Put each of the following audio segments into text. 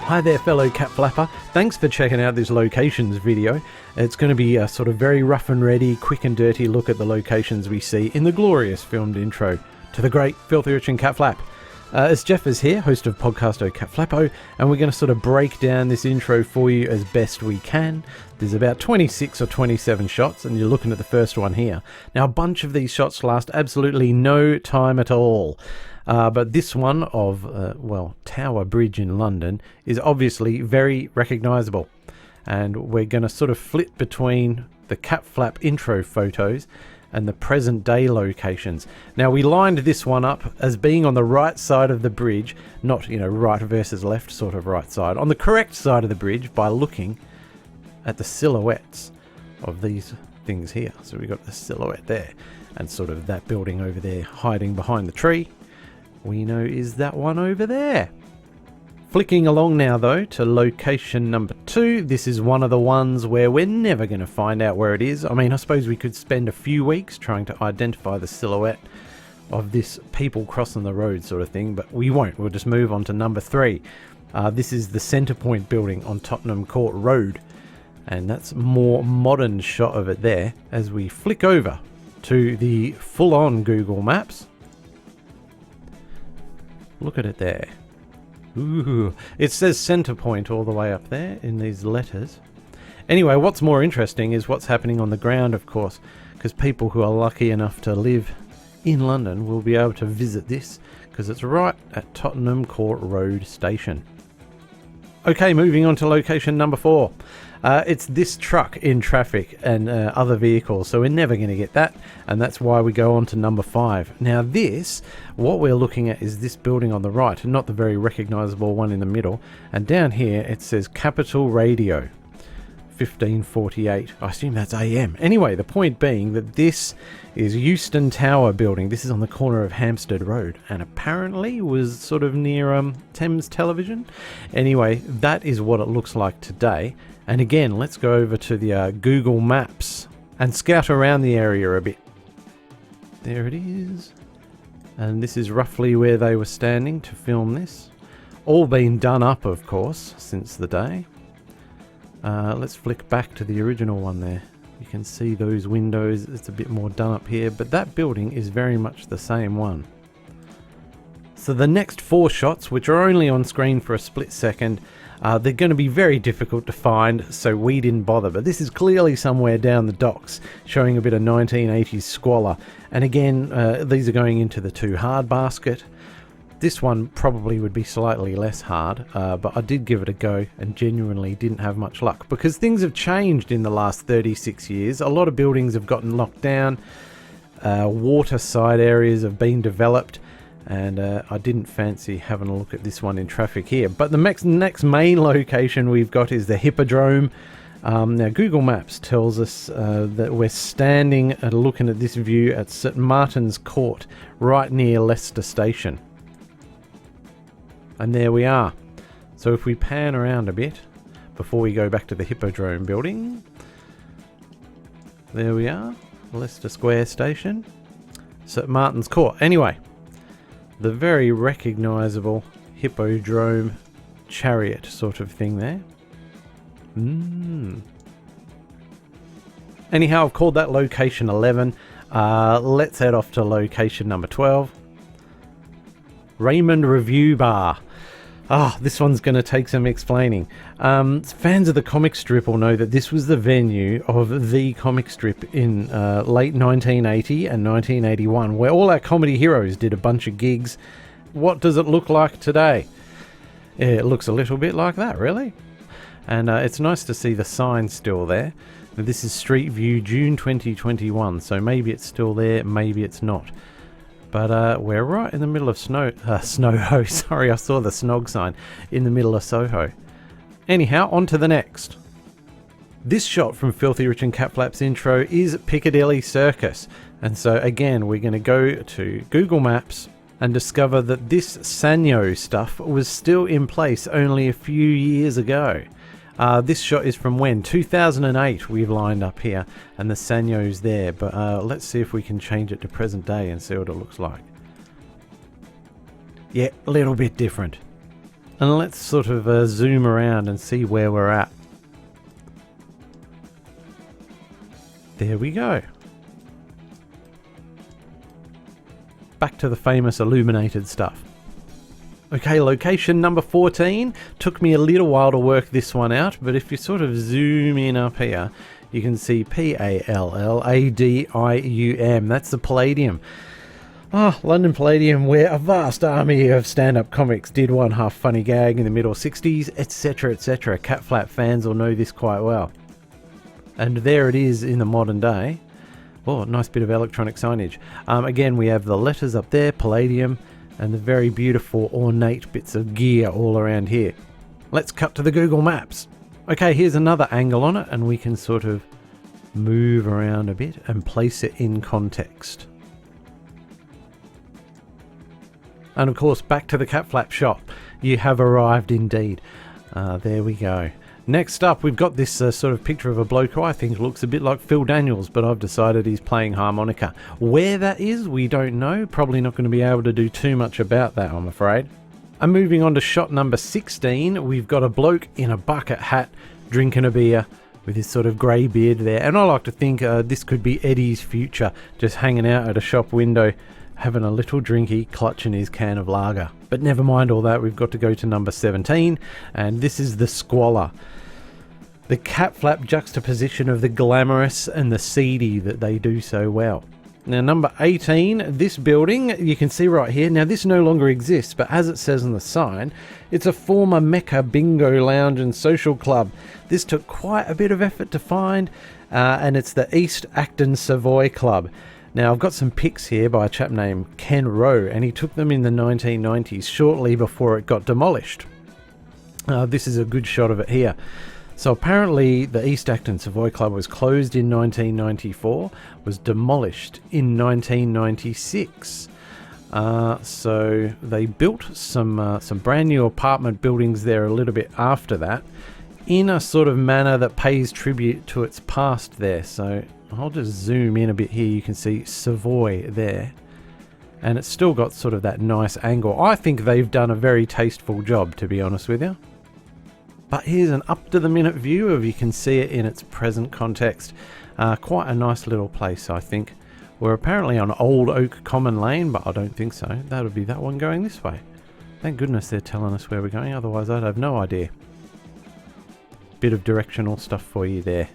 Hi there fellow cat flapper, thanks for checking out this locations video. It's going to be a sort of very rough and ready, quick and dirty look at the locations we see in the glorious filmed intro to the great Filthy Rich Catflap. As Jeff is here, host of Podcasto Catflapo, and we're going to sort of break down this intro for you as best we can. There's about 26 or 27 shots, and you're looking at the first one here. Now, a bunch of these shots last absolutely no time at all. But this one of, Tower Bridge in London is obviously very recognisable. And we're going to sort of flip between the Catflap intro photos and the present day locations. Now, we lined this one up as being on the right side of the bridge, not, right versus left sort of right side, on the correct side of the bridge by looking at the silhouettes of these things here. So we've got the silhouette there and sort of that building over there hiding behind the tree. We know is that one over there. Flicking along now though to location number 2. This is one of the ones where we're never going to find out where it is. I mean, I suppose we could spend a few weeks trying to identify the silhouette of this people crossing the road sort of thing, but we won't. We'll just move on to number 3. This is the Centrepoint building on Tottenham Court Road, and that's a more modern shot of it there as we flick over to the full-on Google Maps. Look at it there. Ooh, it says Centrepoint all the way up there in these letters. Anyway, what's more interesting is what's happening on the ground, of course, because people who are lucky enough to live in London will be able to visit this because it's right at Tottenham Court Road Station. Okay, moving on to location number 4. It's this truck in traffic and other vehicles, so we're never going to get that, and that's why we go on to number 5. Now this, what we're looking at is this building on the right, not the very recognisable one in the middle, and down here it says Capital Radio 1548. I assume that's AM. Anyway, the point being that this is Euston Tower building. This is on the corner of Hampstead Road and apparently was sort of near Thames Television. Anyway, that is what it looks like today. And again, let's go over to the Google Maps and scout around the area a bit. There it is. And this is roughly where they were standing to film this. All been done up, of course, since the day. Let's flick back to the original one there. You can see those windows. It's a bit more done up here, but that building is very much the same one. So the next 4 shots, which are only on screen for a split second, they're going to be very difficult to find, so we didn't bother. But this is clearly somewhere down the docks, showing a bit of 1980s squalor. And again, these are going into the too hard basket. This one probably would be slightly less hard, but I did give it a go and genuinely didn't have much luck because things have changed in the last 36 years. A lot of buildings have gotten locked down, waterside areas have been developed, and I didn't fancy having a look at this one in traffic here. But the next main location we've got is the Hippodrome. Now Google Maps tells us that we're standing and looking at this view at St Martin's Court, right near Leicester Station. And there we are. So if we pan around a bit before we go back to the Hippodrome building, there we are, Leicester Square Station, St Martin's Court. Anyway, the very recognisable Hippodrome chariot sort of thing there. Anyhow, I've called that location 11. Let's head off to location number 12. Raymond Review Bar. This one's going to take some explaining. Fans of the comic strip will know that this was the venue of the comic strip in late 1980 and 1981, where all our comedy heroes did a bunch of gigs. What does it look like today? It looks a little bit like that, really. And it's nice to see the sign still there. This is Street View, June 2021, so maybe it's still there, maybe it's not. But we're right in the middle of Soho. Sorry, I saw the Snog sign in the middle of Soho. Anyhow, on to the next. This shot from Filthy Rich Catflap's intro is Piccadilly Circus. And so again, we're going to go to Google Maps and discover that this Sanyo stuff was still in place only a few years ago. This shot is from when? 2008 we've lined up here, and the Sanyo's there, but let's see if we can change it to present day and see what it looks like. Yeah, a little bit different. And let's sort of zoom around and see where we're at. There we go. Back to the famous illuminated stuff. Okay, location number 14. Took me a little while to work this one out, but if you sort of zoom in up here, you can see Palladium. That's the Palladium. London Palladium, where a vast army of stand-up comics did one half funny gag in the middle 60s, etc, etc. Catflap fans will know this quite well. And there it is in the modern day. Oh, nice bit of electronic signage. Again, we have the letters up there, Palladium, and the very beautiful ornate bits of gear all around here. Let's cut to the Google Maps. Okay, here's another angle on it, and we can sort of move around a bit and place it in context. And of course, back to the Catflap shop. You have arrived indeed. There we go. Next up, we've got this sort of picture of a bloke who I think looks a bit like Phil Daniels, but I've decided he's playing harmonica. Where that is, we don't know. Probably not going to be able to do too much about that, I'm afraid. And moving on to shot number 16, we've got a bloke in a bucket hat drinking a beer with his sort of grey beard there. And I like to think this could be Eddie's future, just hanging out at a shop window, having a little drinky, clutching his can of lager. But never mind all that, we've got to go to number 17, and this is the squalor. The Catflap juxtaposition of the glamorous and the seedy that they do so well. Now number 18, this building, you can see right here, now this no longer exists, but as it says on the sign, it's a former Mecca bingo lounge and social club. This took quite a bit of effort to find, and it's the East Acton Savoy Club. Now I've got some pics here by a chap named Ken Rowe, and he took them in the 1990s, shortly before it got demolished. This is a good shot of it here. So apparently the East Acton Savoy Club was closed in 1994, was demolished in 1996. So they built some brand new apartment buildings there a little bit after that, in a sort of manner that pays tribute to its past there. So I'll just zoom in a bit here, you can see Savoy there. And it's still got sort of that nice angle. I think they've done a very tasteful job, to be honest with you. But here's an up-to-the-minute view of, you can see it in its present context. Quite a nice little place, I think. We're apparently on Old Oak Common Lane, but I don't think so. That would be that one going this way. Thank goodness they're telling us where we're going, otherwise I'd have no idea. Bit of directional stuff for you there.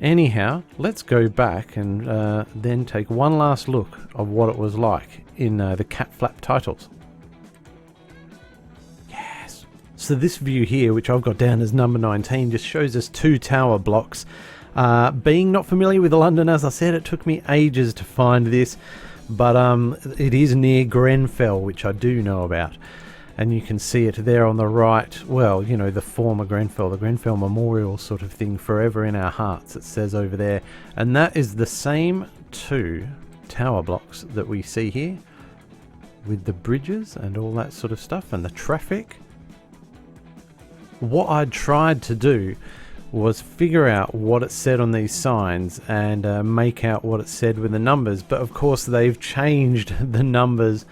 Anyhow, let's go back and then take one last look of what it was like in the Catflap titles. So this view here, which I've got down as number 19, just shows us two tower blocks. Being not familiar with London, as I said, it took me ages to find this, but it is near Grenfell, which I do know about. And you can see it there on the right, well, you know, the former Grenfell, the Grenfell Memorial sort of thing, forever in our hearts, it says over there. And that is the same two tower blocks that we see here, with the bridges and all that sort of stuff, and the traffic. What I tried to do was figure out what it said on these signs and make out what it said with the numbers, but of course they've changed the numbers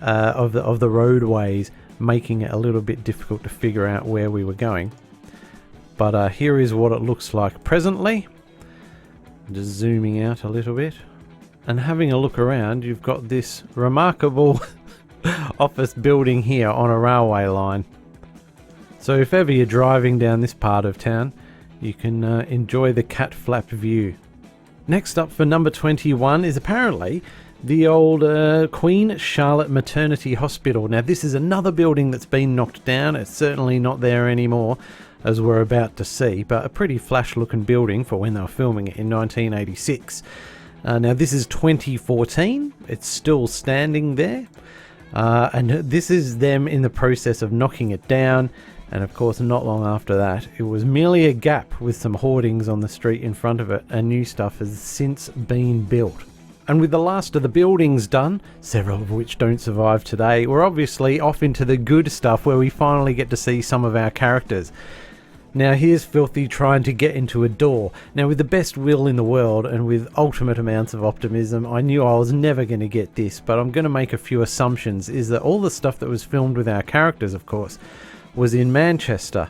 of the roadways, making it a little bit difficult to figure out where we were going. But here is what it looks like presently. Just zooming out a little bit and having a look around, you've got this remarkable office building here on a railway line. So if ever you're driving down this part of town, you can enjoy the Catflap view. Next up for number 21 is apparently the old Queen Charlotte Maternity Hospital. Now this is another building that's been knocked down. It's certainly not there anymore, as we're about to see, but a pretty flash looking building for when they were filming it in 1986. Now this is 2014. It's still standing there. And this is them in the process of knocking it down. And of course, not long after that, it was merely a gap with some hoardings on the street in front of it, and new stuff has since been built. And with the last of the buildings done, several of which don't survive today, we're obviously off into the good stuff where we finally get to see some of our characters. Now here's Filthy trying to get into a door. Now with the best will in the world and with ultimate amounts of optimism, I knew I was never going to get this, but I'm going to make a few assumptions. Is that all the stuff that was filmed with our characters, of course, was in Manchester.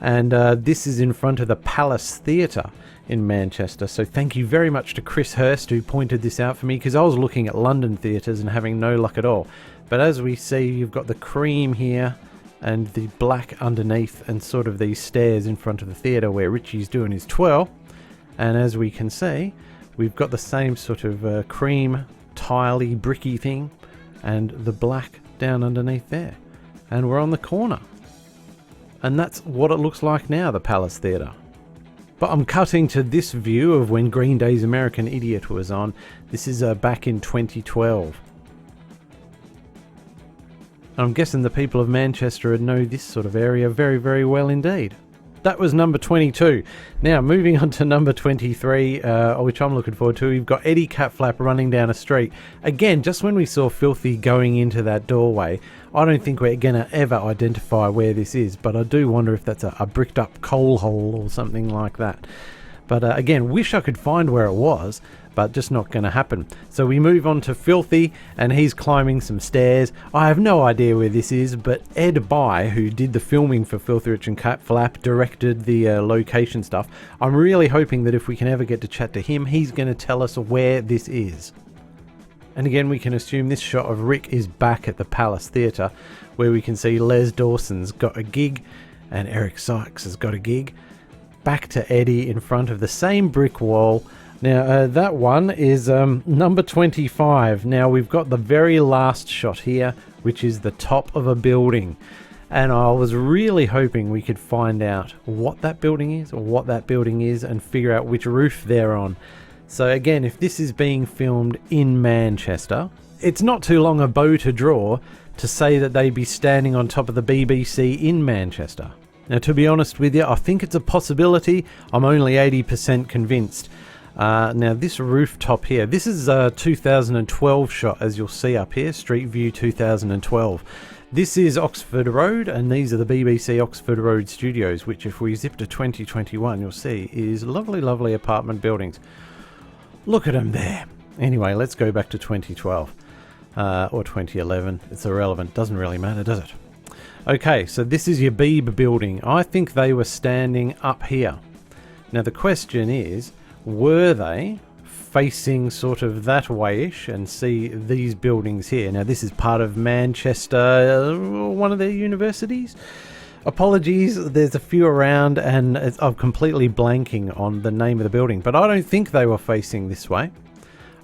And this is in front of the Palace Theatre in Manchester. So thank you very much to Chris Hurst who pointed this out for me, because I was looking at London theatres and having no luck at all. But as we see, you've got the cream here and the black underneath, and sort of these stairs in front of the theatre where Richie's doing his twirl. And as we can see, we've got the same sort of cream, tiley, bricky thing, and the black down underneath there. And we're on the corner. And that's what it looks like now, the Palace Theatre. But I'm cutting to this view of when Green Day's American Idiot was on. This is back in 2012. I'm guessing the people of Manchester would know this sort of area very, very well indeed. That was number 22. Now, moving on to number 23, which I'm looking forward to, we've got Ade Catflap running down a street. Again, just when we saw Filthy going into that doorway, I don't think we're going to ever identify where this is, but I do wonder if that's a bricked up coal hole or something like that. But again, wish I could find where it was, but just not going to happen. So we move on to Filthy, and he's climbing some stairs. I have no idea where this is, but Ed By, who did the filming for Filthy Rich and Catflap, directed the location stuff. I'm really hoping that if we can ever get to chat to him, he's going to tell us where this is. And again, we can assume this shot of Rick is back at the Palace Theatre, where we can see Les Dawson's got a gig, and Eric Sykes has got a gig. Back to Eddie in front of the same brick wall. Now, that one is number 25. Now, we've got the very last shot here, which is the top of a building. And I was really hoping we could find out what that building is, or what that building is, and figure out which roof they're on. So again, if this is being filmed in Manchester, it's not too long a bow to draw to say that they'd be standing on top of the BBC in Manchester. Now, to be honest with you, I think it's a possibility. I'm only 80% convinced. Now, this rooftop here, this is a 2012 shot, as you'll see up here, Street View 2012. This is Oxford Road, and these are the BBC Oxford Road studios, which if we zip to 2021, you'll see is lovely, lovely apartment buildings. Look at them there. Anyway, let's go back to 2012 or 2011. It's irrelevant. Doesn't really matter, does it? Okay, so this is your Beeb building. I think they were standing up here. Now, the question is, were they facing sort of that way-ish and see these buildings here? Now, this is part of Manchester, one of their universities. Apologies, there's a few around and I'm completely blanking on the name of the building, but I don't think they were facing this way.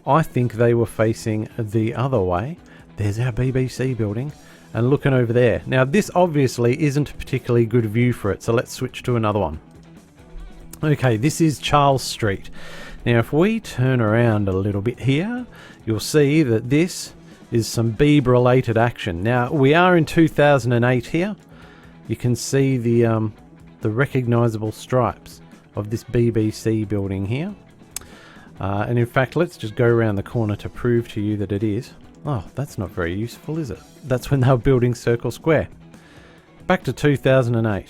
I think they were facing the other way. There's our BBC building, and looking over there. Now, this obviously isn't a particularly good view for it, so let's switch to another one. Okay, this is Charles Street. Now, if we turn around a little bit here, you'll see that this is some Beeb-related action. Now, we are in 2008 here. You can see the recognisable stripes of this BBC building here. And in fact, let's just go around the corner to prove to you that it is. Oh, that's not very useful, is it? That's when they were building Circle Square. Back to 2008.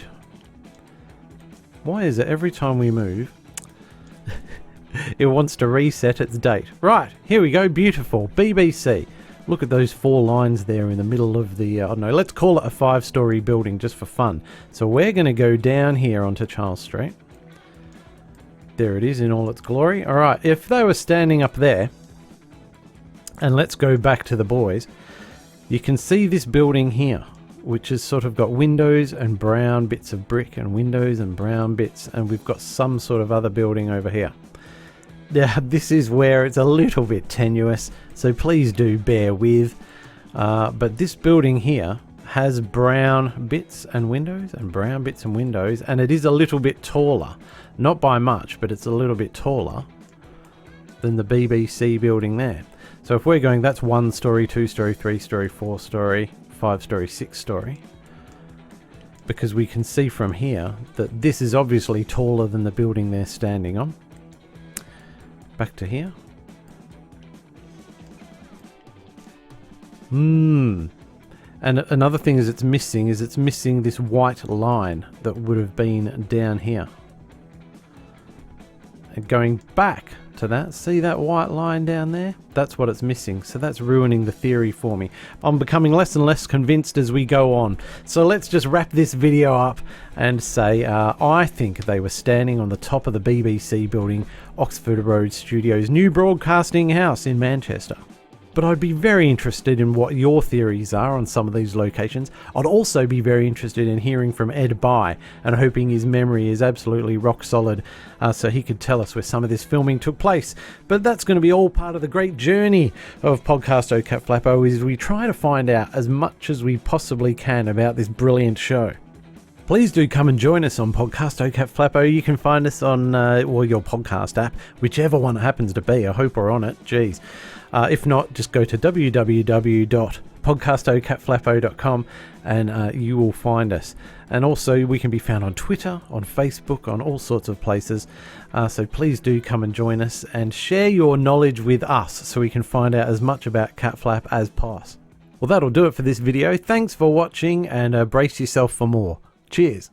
Why is it every time we move, it wants to reset its date? Right, here we go. Beautiful. BBC. Look at those 4 lines there in the middle of the, I don't know, let's call it a 5-story building just for fun. So we're going to go down here onto Charles Street. There it is in all its glory. All right, if they were standing up there, and let's go back to the boys, you can see this building here, which has sort of got windows and brown bits of brick and windows and brown bits, and we've got some sort of other building over here. Now, this is where it's a little bit tenuous, so please do bear with. But this building here has brown bits and windows and brown bits and windows, and it is a little bit taller. Not by much, but it's a little bit taller than the BBC building there. So if we're going, that's 1-story, 2-story, 3-story, 4-story, 5-story, 6-story. Because we can see from here that this is obviously taller than the building they're standing on. Back to here. And another thing it's missing this white line that would have been down here. And going back to that, see that white line down there? That's what it's missing, so that's ruining the theory for me. I'm becoming less and less convinced as we go on. So let's just wrap this video up and say I think they were standing on the top of the BBC building, Oxford Road Studios' new broadcasting house in Manchester. But I'd be very interested in what your theories are on some of these locations. I'd also be very interested in hearing from Ed By and hoping his memory is absolutely rock solid so he could tell us where some of this filming took place. But that's going to be all part of the great journey of Podcasto Catflapo as we try to find out as much as we possibly can about this brilliant show. Please do come and join us on Podcasto Catflapo. You can find us on your podcast app, whichever one it happens to be. I hope we're on it. Jeez. If not, just go to www.podcastocatflapo.com and you will find us. And also we can be found on Twitter, on Facebook, on all sorts of places. So please do come and join us and share your knowledge with us so we can find out as much about Catflap as possible. Well, that'll do it for this video. Thanks for watching and brace yourself for more. Cheers.